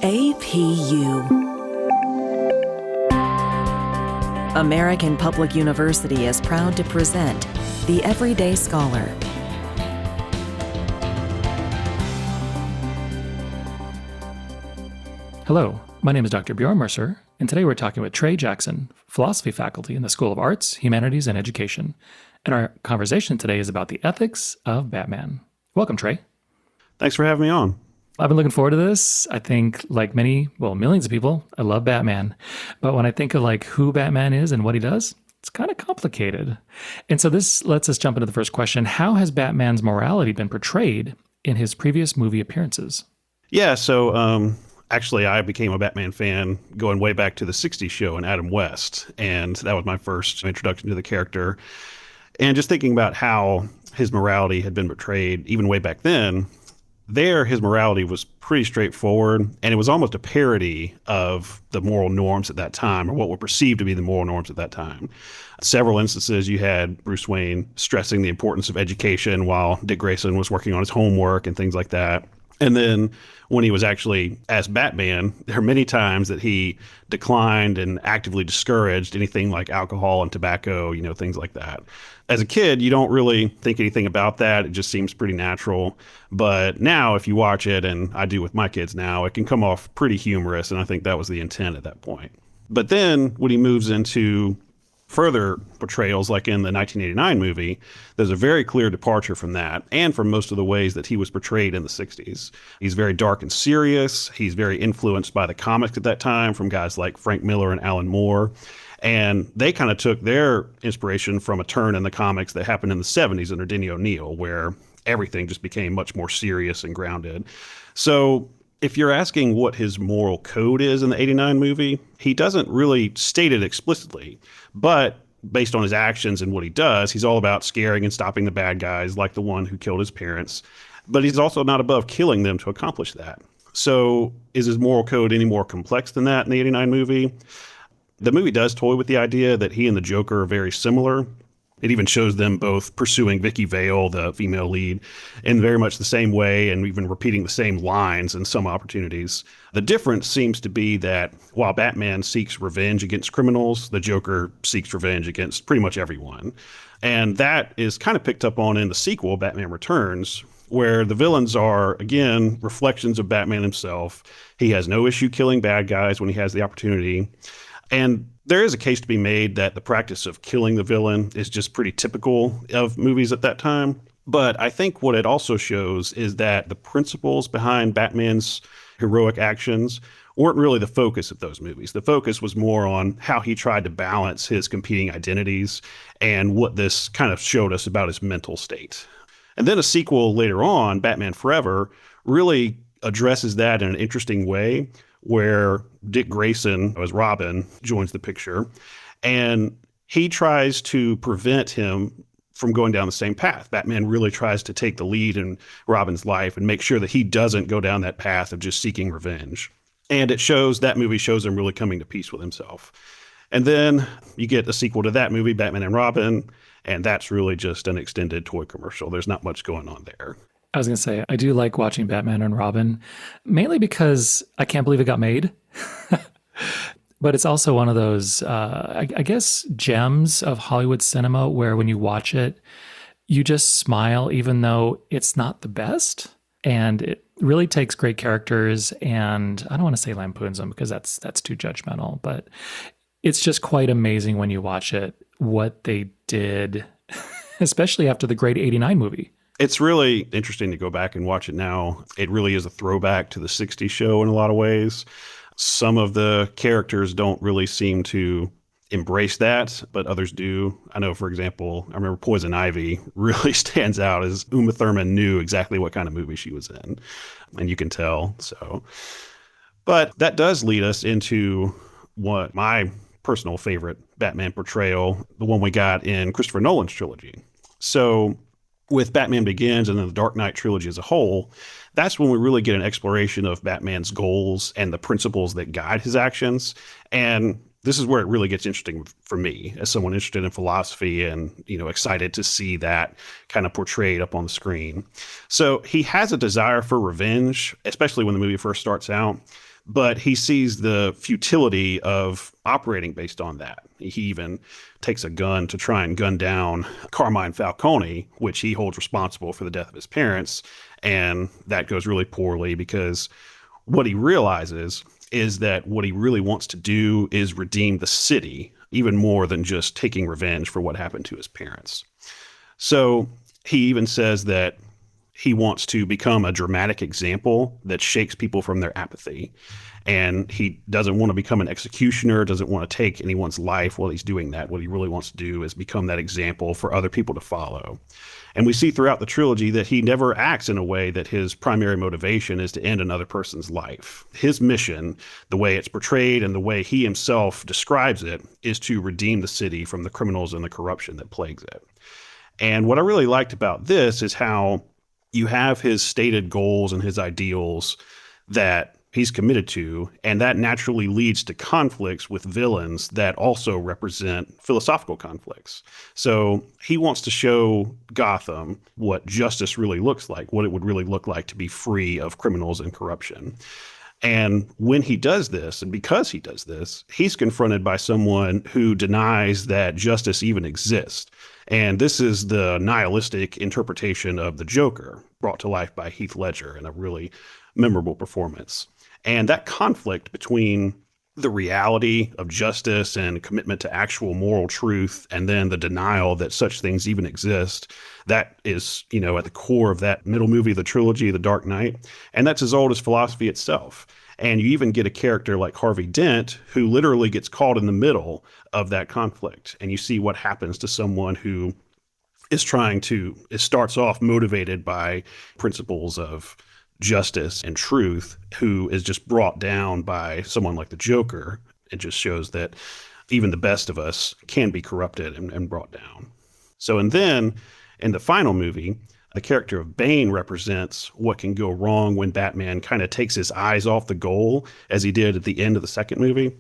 APU. American Public University is proud to present The Everyday Scholar. Hello, my name is Dr. Bjorn Mercer, and today we're talking with Trey Jackson, philosophy faculty in the School of Arts, Humanities, and Education. And our conversation today is about the ethics of Batman. Welcome, Trey. Thanks for having me on. I've been looking forward to this. I think, like millions of people, I love Batman. But when I think of who Batman is and what he does, it's kind of complicated. And so this lets us jump into the first question. How has Batman's morality been portrayed in his previous movie appearances? Yeah, so actually I became a Batman fan going way back to the 60s show in Adam West. And that was my first introduction to the character. And just thinking about how his morality had been portrayed even way back then, his morality was pretty straightforward, and it was almost a parody of the moral norms at that time, or what were perceived to be the moral norms at that time. Several instances, you had Bruce Wayne stressing the importance of education while Dick Grayson was working on his homework and things like that. And then when he was actually as Batman, there are many times that he declined and actively discouraged anything like alcohol and tobacco, things like that. As a kid, you don't really think anything about that. It just seems pretty natural. But now if you watch it, and I do with my kids now, it can come off pretty humorous. And I think that was the intent at that point. But then when he moves into further portrayals, like in the 1989 movie, there's a very clear departure from that and from most of the ways that he was portrayed in the 60s. He's very dark and serious. He's very influenced by the comics at that time from guys like Frank Miller and Alan Moore. And they kind of took their inspiration from a turn in the comics that happened in the 70s under Denny O'Neil, where everything just became much more serious and grounded. So if you're asking what his moral code is in the 89 movie, he doesn't really state it explicitly. But based on his actions and what he does, he's all about scaring and stopping the bad guys, like the one who killed his parents. But he's also not above killing them to accomplish that. So is his moral code any more complex than that in the 89 movie? The movie does toy with the idea that he and the Joker are very similar. It even shows them both pursuing Vicky Vale, the female lead, in very much the same way and even repeating the same lines in some opportunities. The difference seems to be that while Batman seeks revenge against criminals, the Joker seeks revenge against pretty much everyone. And that is kind of picked up on in the sequel, Batman Returns, where the villains are, again, reflections of Batman himself. He has no issue killing bad guys when he has the opportunity. And there is a case to be made that the practice of killing the villain is just pretty typical of movies at that time. But I think what it also shows is that the principles behind Batman's heroic actions weren't really the focus of those movies. The focus was more on how he tried to balance his competing identities and what this kind of showed us about his mental state. And then a sequel later on, Batman Forever, really addresses that in an interesting way, where Dick Grayson, as Robin, joins the picture, and he tries to prevent him from going down the same path. Batman really tries to take the lead in Robin's life and make sure that he doesn't go down that path of just seeking revenge. And that movie shows him really coming to peace with himself. And then you get a sequel to that movie, Batman and Robin, and that's really just an extended toy commercial. There's not much going on there. I was going to say, I do like watching Batman and Robin, mainly because I can't believe it got made. But it's also one of those, I guess, gems of Hollywood cinema where when you watch it, you just smile, even though it's not the best. And it really takes great characters, and I don't want to say lampoons them because that's too judgmental, but it's just quite amazing when you watch it, what they did, especially after the great 89 movie. It's really interesting to go back and watch it now. It really is a throwback to the 60s show in a lot of ways. Some of the characters don't really seem to embrace that, but others do. I know, for example, I remember Poison Ivy really stands out as Uma Thurman knew exactly what kind of movie she was in, and you can tell. But that does lead us into what my personal favorite Batman portrayal, the one we got in Christopher Nolan's trilogy. So with Batman Begins and then the Dark Knight trilogy as a whole, that's when we really get an exploration of Batman's goals and the principles that guide his actions. And this is where it really gets interesting for me as someone interested in philosophy and, excited to see that kind of portrayed up on the screen. So he has a desire for revenge, especially when the movie first starts out, but he sees the futility of operating based on that. He even takes a gun to try and gun down Carmine Falcone, which he holds responsible for the death of his parents. And that goes really poorly because what he realizes is that what he really wants to do is redeem the city, even more than just taking revenge for what happened to his parents. So he even says that he wants to become a dramatic example that shakes people from their apathy. And he doesn't want to become an executioner, doesn't want to take anyone's life while he's doing that. What he really wants to do is become that example for other people to follow. And we see throughout the trilogy that he never acts in a way that his primary motivation is to end another person's life. His mission, the way it's portrayed and the way he himself describes it, is to redeem the city from the criminals and the corruption that plagues it. And what I really liked about this is how you have his stated goals and his ideals that he's committed to, and that naturally leads to conflicts with villains that also represent philosophical conflicts. So he wants to show Gotham what justice really looks like, what it would really look like to be free of criminals and corruption. And when he does this, and because he does this, he's confronted by someone who denies that justice even exists. And this is the nihilistic interpretation of the Joker, brought to life by Heath Ledger in a really memorable performance. And that conflict between the reality of justice and commitment to actual moral truth, and then the denial that such things even exist, that is, at the core of that middle movie of the trilogy, The Dark Knight. And that's as old as philosophy itself. And you even get a character like Harvey Dent, who literally gets caught in the middle of that conflict. And you see what happens to someone who is it starts off motivated by principles of justice and truth, who is just brought down by someone like the Joker. It just shows that even the best of us can be corrupted and brought down. And then in the final movie, the character of Bane represents what can go wrong when Batman kind of takes his eyes off the goal, as he did at the end of the second movie.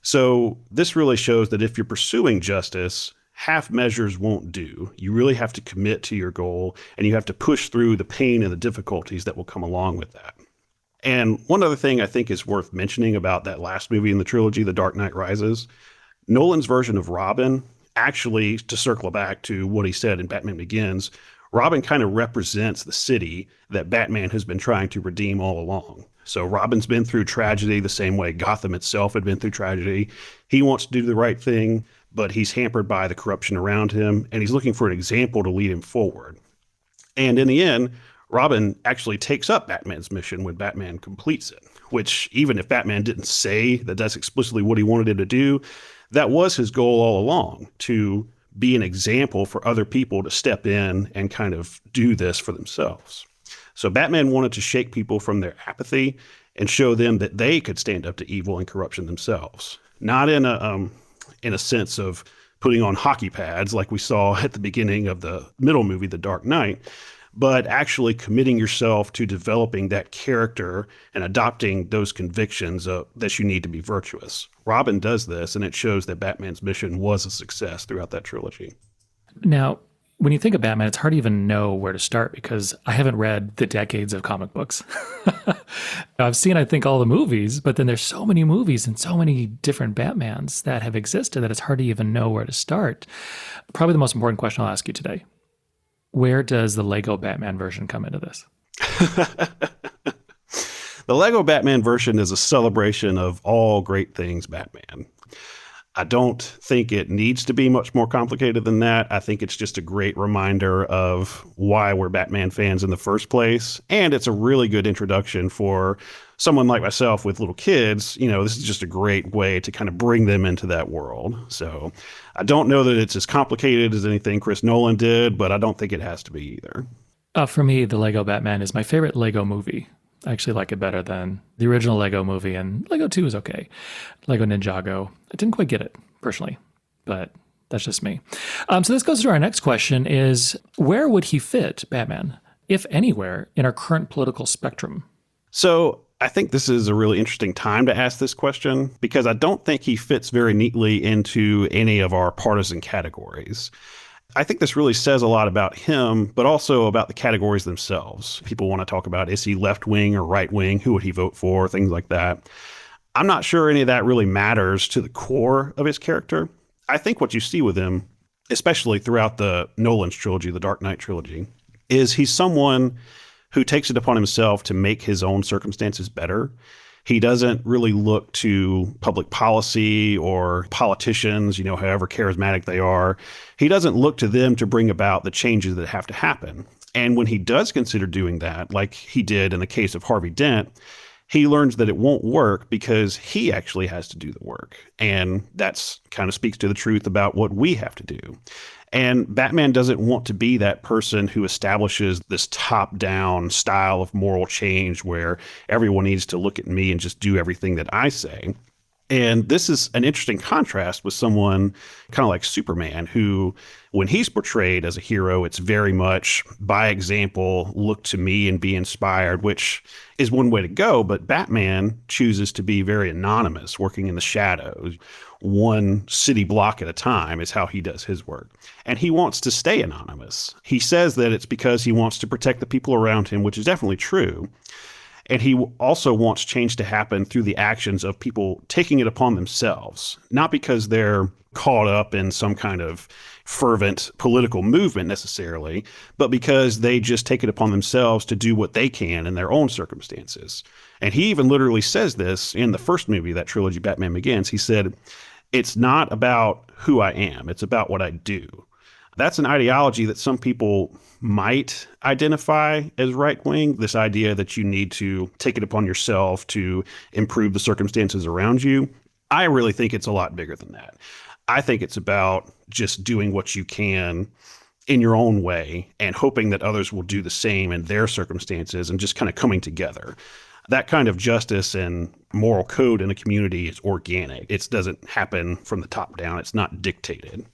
So this really shows that if you're pursuing justice, half measures won't do. You really have to commit to your goal, and you have to push through the pain and the difficulties that will come along with that. And one other thing I think is worth mentioning about that last movie in the trilogy, The Dark Knight Rises, Nolan's version of Robin, actually, to circle back to what he said in Batman Begins, Robin kind of represents the city that Batman has been trying to redeem all along. So Robin's been through tragedy the same way Gotham itself had been through tragedy. He wants to do the right thing, but he's hampered by the corruption around him, and he's looking for an example to lead him forward. And in the end, Robin actually takes up Batman's mission when Batman completes it, which even if Batman didn't say that that's explicitly what he wanted him to do, that was his goal all along, to be an example for other people to step in and kind of do this for themselves. So Batman wanted to shake people from their apathy and show them that they could stand up to evil and corruption themselves, not in a sense of putting on hockey pads like we saw at the beginning of the middle movie, The Dark Knight, but actually committing yourself to developing that character and adopting those convictions that you need to be virtuous. Robin does this, and it shows that Batman's mission was a success throughout that trilogy. Now, when you think of Batman, it's hard to even know where to start because I haven't read the decades of comic books. I've seen, I think, all the movies, but then there's so many movies and so many different Batmans that have existed that it's hard to even know where to start. Probably the most important question I'll ask you today. Where does the Lego Batman version come into this? The Lego Batman version is a celebration of all great things Batman. I don't think it needs to be much more complicated than that. I think it's just a great reminder of why we're Batman fans in the first place. And it's a really good introduction for someone like myself with little kids. This is just a great way to kind of bring them into that world. So I don't know that it's as complicated as anything Chris Nolan did, but I don't think it has to be either. For me, the Lego Batman is my favorite Lego movie. I actually like it better than the original Lego movie, and Lego 2 is okay. Lego Ninjago, I didn't quite get it, personally, but that's just me. So this goes to our next question is, where would he fit, Batman, if anywhere, in our current political spectrum? So I think this is a really interesting time to ask this question because I don't think he fits very neatly into any of our partisan categories. I think this really says a lot about him, but also about the categories themselves. People want to talk about, is he left wing or right wing? Who would he vote for? Things like that. I'm not sure any of that really matters to the core of his character. I think what you see with him, especially throughout the Nolan's trilogy, the Dark Knight trilogy, is he's someone who takes it upon himself to make his own circumstances better. He doesn't really look to public policy or politicians, however charismatic they are. He doesn't look to them to bring about the changes that have to happen. And when he does consider doing that, like he did in the case of Harvey Dent, he learns that it won't work because he actually has to do the work. And that's kind of speaks to the truth about what we have to do. And Batman doesn't want to be that person who establishes this top-down style of moral change where everyone needs to look at me and just do everything that I say. And this is an interesting contrast with someone kind of like Superman, who, when he's portrayed as a hero, it's very much by example, look to me and be inspired, which is one way to go. But Batman chooses to be very anonymous, working in the shadows. One city block at a time is how he does his work. And he wants to stay anonymous. He says that it's because he wants to protect the people around him, which is definitely true. And he also wants change to happen through the actions of people taking it upon themselves, not because they're caught up in some kind of fervent political movement necessarily, but because they just take it upon themselves to do what they can in their own circumstances. And he even literally says this in the first movie, that trilogy, Batman Begins. He said, "It's not about who I am, it's about what I do." That's an ideology that some people might identify as right-wing, this idea that you need to take it upon yourself to improve the circumstances around you. I really think it's a lot bigger than that. I think it's about just doing what you can in your own way and hoping that others will do the same in their circumstances and just kind of coming together. That kind of justice and moral code in a community is organic. It doesn't happen from the top down. It's not dictated.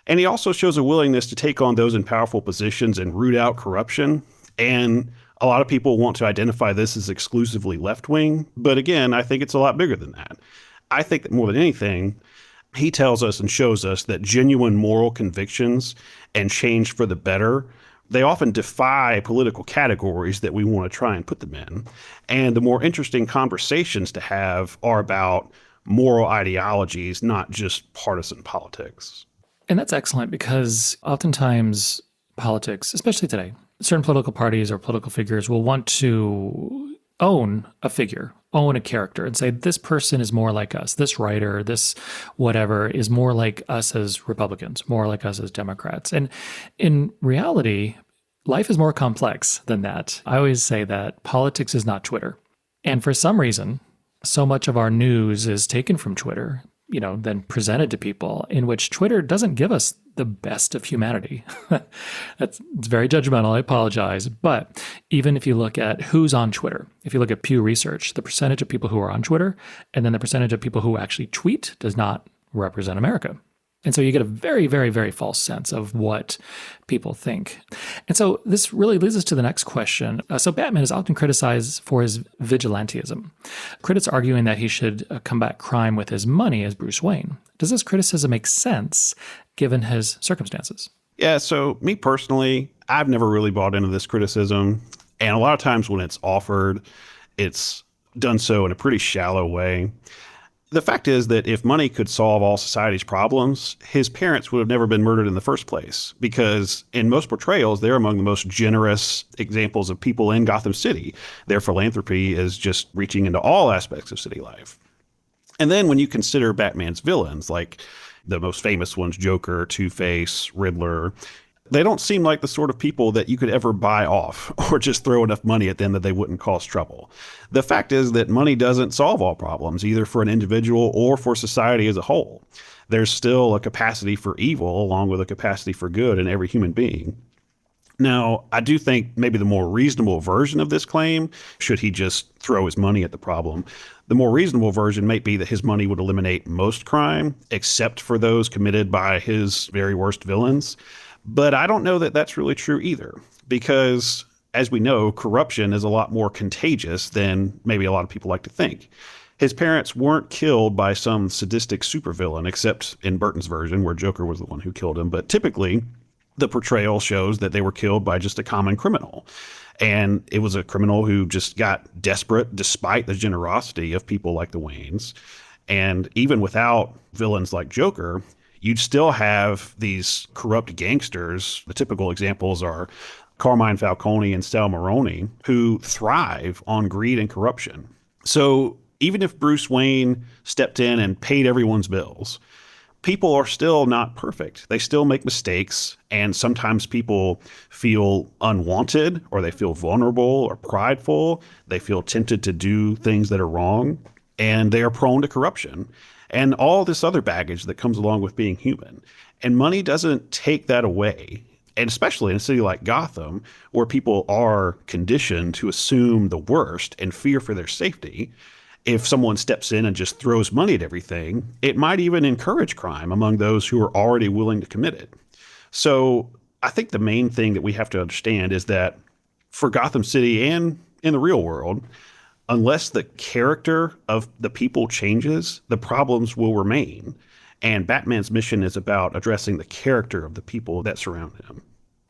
And he also shows a willingness to take on those in powerful positions and root out corruption. And a lot of people want to identify this as exclusively left-wing. But again, I think it's a lot bigger than that. I think that more than anything, he tells us and shows us that genuine moral convictions and change for the better, they often defy political categories that we want to try and put them in. And the more interesting conversations to have are about moral ideologies, not just partisan politics. And that's excellent because oftentimes politics, especially today, certain political parties or political figures will want to own a figure, own a character, and say, this person is more like us. This writer, this whatever is more like us as Republicans, more like us as Democrats. And in reality, life is more complex than that. I always say that politics is not Twitter. And for some reason, so much of our news is taken from Twitter, then presented to people, in which Twitter doesn't give us the best of humanity. It's very judgmental. I apologize. But even if you look at who's on Twitter, if you look at Pew Research, the percentage of people who are on Twitter and then the percentage of people who actually tweet does not represent America. And so you get a very, very, very false sense of what people think. And so this really leads us to the next question. So Batman is often criticized for his vigilantism. Critics arguing that he should combat crime with his money as Bruce Wayne. Does this criticism make sense given his circumstances? Yeah, so me personally, I've never really bought into this criticism. And a lot of times when it's offered, it's done so in a pretty shallow way. The fact is that if money could solve all society's problems, his parents would have never been murdered in the first place, because in most portrayals, they're among the most generous examples of people in Gotham City. Their philanthropy is just reaching into all aspects of city life. And then when you consider Batman's villains, like the most famous ones, Joker, Two-Face, Riddler, they don't seem like the sort of people that you could ever buy off or just throw enough money at them that they wouldn't cause trouble. The fact is that money doesn't solve all problems, either for an individual or for society as a whole. There's still a capacity for evil along with a capacity for good in every human being. Now, I do think maybe the more reasonable version of this claim, should he just throw his money at the problem, the more reasonable version might be that his money would eliminate most crime, except for those committed by his very worst villains. But I don't know that that's really true either, because as we know, corruption is a lot more contagious than maybe a lot of people like to think. His parents weren't killed by some sadistic supervillain, except in Burton's version, where Joker was the one who killed him. But typically, the portrayal shows that they were killed by just a common criminal. And it was a criminal who just got desperate despite the generosity of people like the Waynes. And even without villains like Joker, you'd still have these corrupt gangsters. The typical examples are Carmine Falcone and Sal Maroni, who thrive on greed and corruption. So even if Bruce Wayne stepped in and paid everyone's bills, people are still not perfect. They still make mistakes, and sometimes people feel unwanted, or they feel vulnerable or prideful. They feel tempted to do things that are wrong, and they are prone to corruption and all this other baggage that comes along with being human. And money doesn't take that away. And especially in a city like Gotham, where people are conditioned to assume the worst and fear for their safety, if someone steps in and just throws money at everything, it might even encourage crime among those who are already willing to commit it. So I think the main thing that we have to understand is that for Gotham City and in the real world, unless the character of the people changes, the problems will remain. And Batman's mission is about addressing the character of the people that surround him.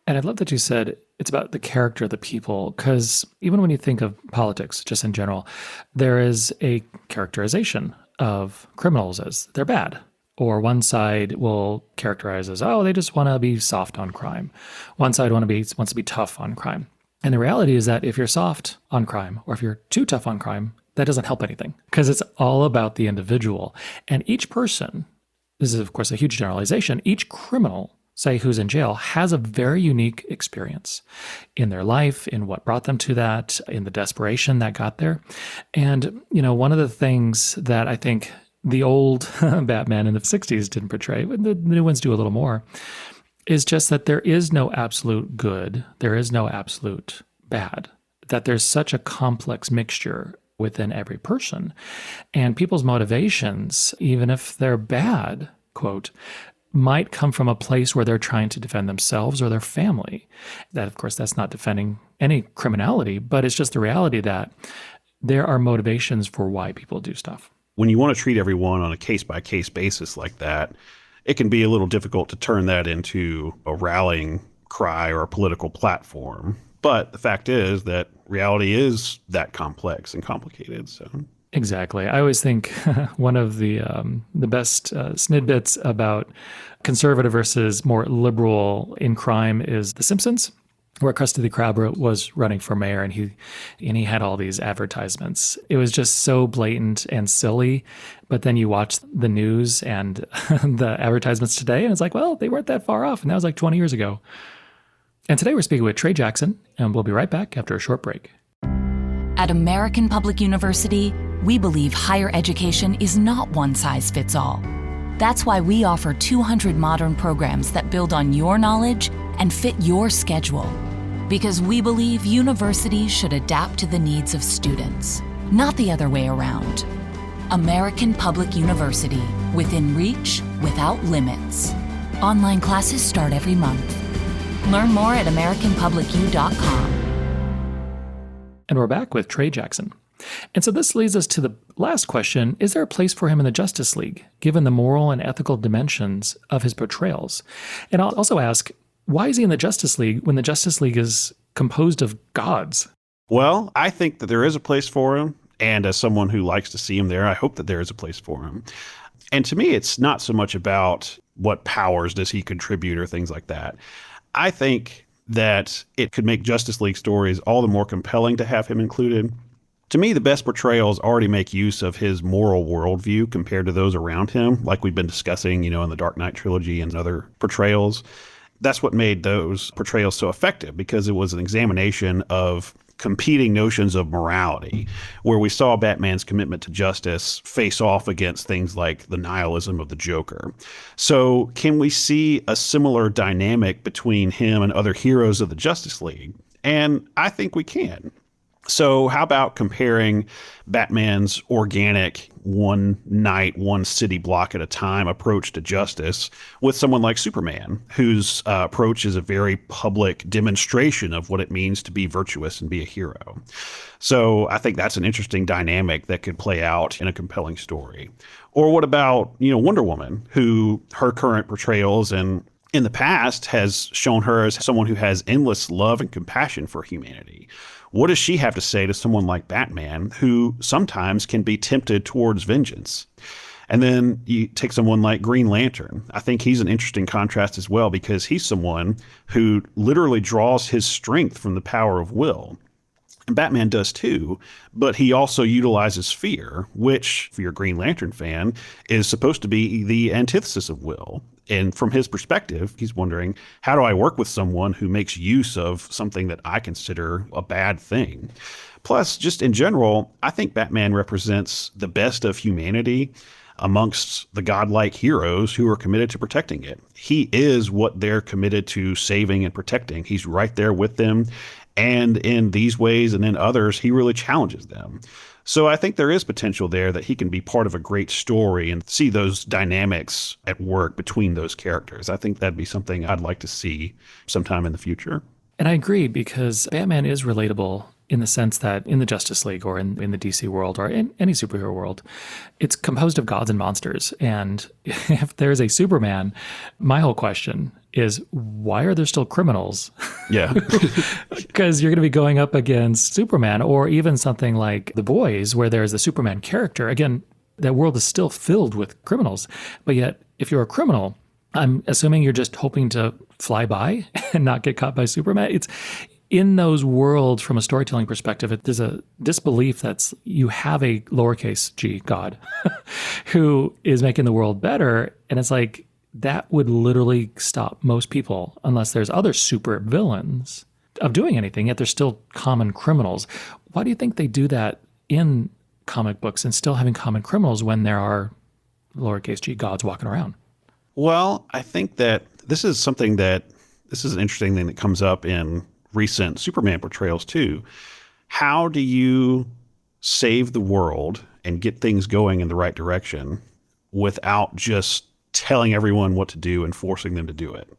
And I love that you said it's about the character of the people, because even when you think of politics, just in general, there is a characterization of criminals as they're bad. Or one side will characterize as, oh, they just want to be soft on crime. One side wants to be tough on crime. And the reality is that if you're soft on crime, or if you're too tough on crime, that doesn't help anything, because it's all about the individual. And each person, this is of course a huge generalization, each criminal, say, who's in jail, has a very unique experience in their life, in what brought them to that, in the desperation that got there. And, one of the things that I think the old Batman in the 60s didn't portray, but the new ones do a little more, is just that there is no absolute good, there is no absolute bad, that there's such a complex mixture within every person. And people's motivations, even if they're bad, quote, might come from a place where they're trying to defend themselves or their family. That, of course, that's not defending any criminality, but it's just the reality that there are motivations for why people do stuff. When you want to treat everyone on a case-by-case basis like that, it can be a little difficult to turn that into a rallying cry or a political platform. But the fact is that reality is that complex and complicated. So exactly. I always think one of the best snidbits about conservative versus more liberal in crime is The Simpsons, where Krusty the Krab was running for mayor, and he had all these advertisements. It was just so blatant and silly. But then you watch the news and the advertisements today, and it's like, well, they weren't that far off, and that was like 20 years ago. And today we're speaking with Trey Jackson, and we'll be right back after a short break. At American Public University, we believe higher education is not one size fits all. That's why we offer 200 modern programs that build on your knowledge and fit your schedule. Because we believe universities should adapt to the needs of students, not the other way around. American Public University, within reach, without limits. Online classes start every month. Learn more at americanpublicu.com. And we're back with Trey Jackson. And so this leads us to the last question. Is there a place for him in the Justice League, given the moral and ethical dimensions of his portrayals? And I'll also ask, why is he in the Justice League when the Justice League is composed of gods? Well, I think that there is a place for him. And as someone who likes to see him there, I hope that there is a place for him. And to me, it's not so much about what powers does he contribute or things like that. I think that it could make Justice League stories all the more compelling to have him included. To me, the best portrayals already make use of his moral worldview compared to those around him, like we've been discussing, in the Dark Knight trilogy and other portrayals. That's what made those portrayals so effective, because it was an examination of competing notions of morality, where we saw Batman's commitment to justice face off against things like the nihilism of the Joker. So can we see a similar dynamic between him and other heroes of the Justice League? And I think we can. So how about comparing Batman's organic one night, one city block at a time approach to justice with someone like Superman, whose approach is a very public demonstration of what it means to be virtuous and be a hero. So I think that's an interesting dynamic that could play out in a compelling story. Or what about, Wonder Woman, who her current portrayals and in the past has shown her as someone who has endless love and compassion for humanity. What does she have to say to someone like Batman, who sometimes can be tempted towards vengeance? And then you take someone like Green Lantern. I think he's an interesting contrast as well, because he's someone who literally draws his strength from the power of will. And Batman does too, but he also utilizes fear, which, for your Green Lantern fan, is supposed to be the antithesis of will. And from his perspective, he's wondering, how do I work with someone who makes use of something that I consider a bad thing? Plus, just in general, I think Batman represents the best of humanity amongst the godlike heroes who are committed to protecting it. He is what they're committed to saving and protecting. He's right there with them. And in these ways and in others, he really challenges them. So I think there is potential there that he can be part of a great story and see those dynamics at work between those characters. I think that'd be something I'd like to see sometime in the future. And I agree, because Batman is relatable in the sense that in the Justice League or in the DC world or in any superhero world, it's composed of gods and monsters. And if there's a Superman, my whole question is, why are there still criminals? Yeah. Because you're going to be going up against Superman, or even something like The Boys, where there's a Superman character. Again, that world is still filled with criminals. But yet, if you're a criminal, I'm assuming you're just hoping to fly by and not get caught by Superman. It's in those worlds, from a storytelling perspective, there's a disbelief that's you have a lowercase g God who is making the world better. And it's like, that would literally stop most people, unless there's other super villains, of doing anything, yet they're still common criminals. Why do you think they do that in comic books and still having common criminals when there are lowercase g gods walking around? Well, I think that this is an interesting thing that comes up in recent Superman portrayals too. How do you save the world and get things going in the right direction without just telling everyone what to do and forcing them to do it?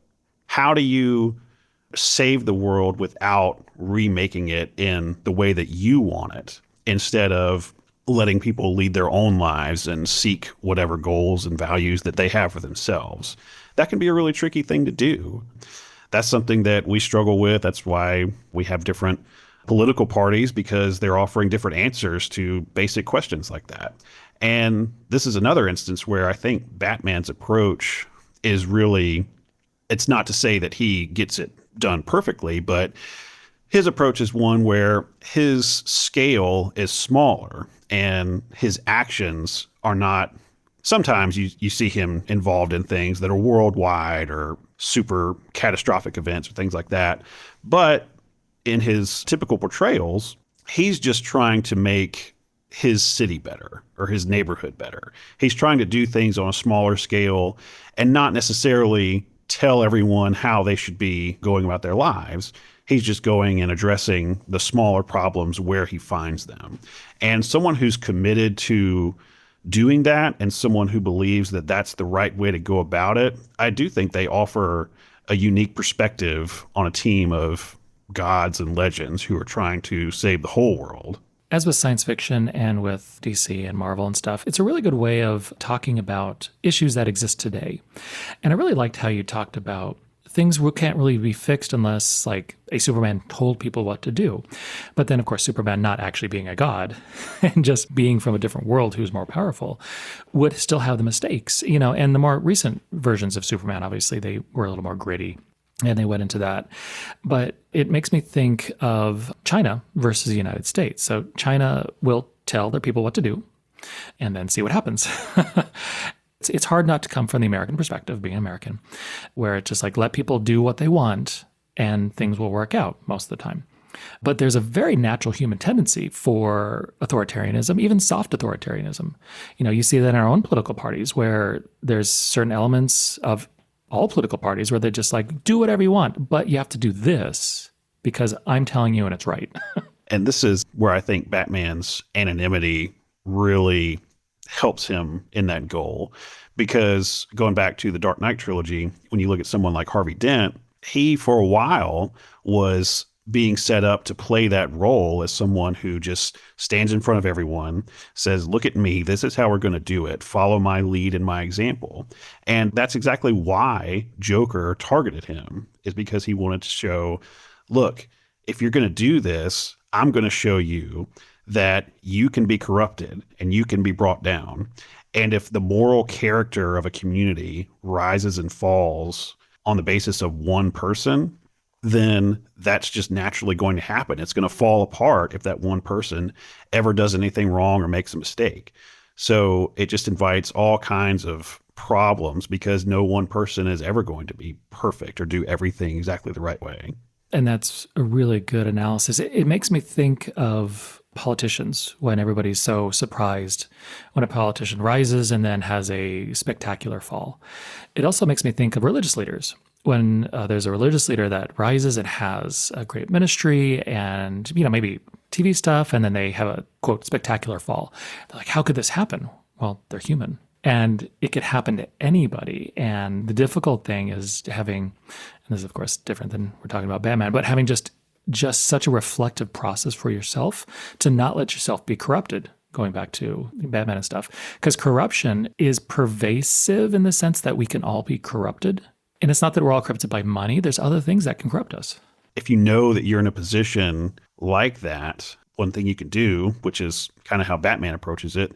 How do you save the world without remaking it in the way that you want it, instead of letting people lead their own lives and seek whatever goals and values that they have for themselves? That can be a really tricky thing to do. That's something that we struggle with. That's why we have different political parties, because they're offering different answers to basic questions like that. And this is another instance where I think Batman's approach is really, it's not to say that he gets it done perfectly, but his approach is one where his scale is smaller and his actions are not, sometimes you see him involved in things that are worldwide or super catastrophic events or things like that. But in his typical portrayals, he's just trying to make his city better or his neighborhood better. He's trying to do things on a smaller scale and not necessarily tell everyone how they should be going about their lives. He's just going and addressing the smaller problems where he finds them. And someone who's committed to doing that, and someone who believes that that's the right way to go about it, I do think they offer a unique perspective on a team of gods and legends who are trying to save the whole world. As with science fiction and with DC and Marvel and stuff, it's a really good way of talking about issues that exist today. And I really liked how you talked about things can't really be fixed unless, like, a Superman told people what to do. But then, of course, Superman not actually being a god and just being from a different world who's more powerful would still have the mistakes, and the more recent versions of Superman, obviously, they were a little more gritty. And they went into that. But it makes me think of China versus the United States. So China will tell their people what to do and then see what happens. It's hard not to come from the American perspective, being American, where it's just like, let people do what they want and things will work out most of the time. But there's a very natural human tendency for authoritarianism, even soft authoritarianism. You see that in our own political parties, where there's certain elements of all political parties where they're just like, do whatever you want, but you have to do this because I'm telling you and it's right. And this is where I think Batman's anonymity really helps him in that goal. Because going back to the Dark Knight trilogy, when you look at someone like Harvey Dent, he for a while was being set up to play that role as someone who just stands in front of everyone, says, look at me, this is how we're going to do it, follow my lead and my example. And that's exactly why Joker targeted him, is because he wanted to show, look, if you're going to do this, I'm going to show you that you can be corrupted and you can be brought down. And if the moral character of a community rises and falls on the basis of one person, then that's just naturally going to happen. It's going to fall apart if that one person ever does anything wrong or makes a mistake. So it just invites all kinds of problems because no one person is ever going to be perfect or do everything exactly the right way. And that's a really good analysis. It makes me think of politicians when everybody's so surprised when a politician rises and then has a spectacular fall. It also makes me think of religious leaders. When there's a religious leader that rises and has a great ministry and, maybe TV stuff, and then they have a, quote, spectacular fall. They're like, how could this happen? Well, they're human. And it could happen to anybody. And the difficult thing is having, and this is, of course, different than we're talking about Batman, but having just such a reflective process for yourself to not let yourself be corrupted, going back to Batman and stuff. Because corruption is pervasive in the sense that we can all be corrupted. And it's not that we're all corrupted by money. There's other things that can corrupt us. If you know that you're in a position like that, one thing you can do, which is kind of how Batman approaches it,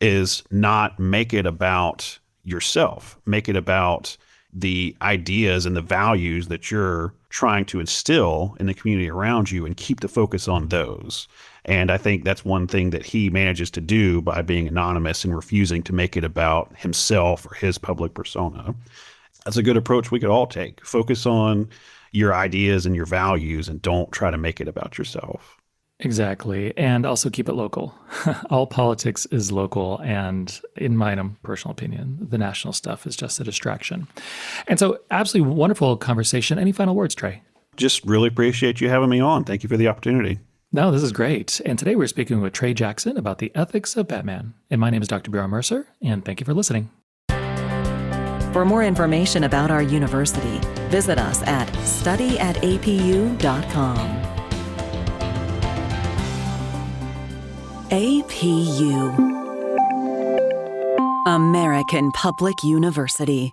is not make it about yourself. Make it about the ideas and the values that you're trying to instill in the community around you and keep the focus on those. And I think that's one thing that he manages to do by being anonymous and refusing to make it about himself or his public persona. That's a good approach we could all take. Focus on your ideas and your values and don't try to make it about yourself. Exactly. And also keep it local. All politics is local. And in my own personal opinion, the national stuff is just a distraction. And so absolutely wonderful conversation. Any final words, Trey? Just really appreciate you having me on. Thank you for the opportunity. No, this is great. And today we're speaking with Trey Jackson about the ethics of Batman. And my name is Dr. Bjorn Mercer, and thank you for listening. For more information about our university, visit us at studyatapu.com. APU, American Public University.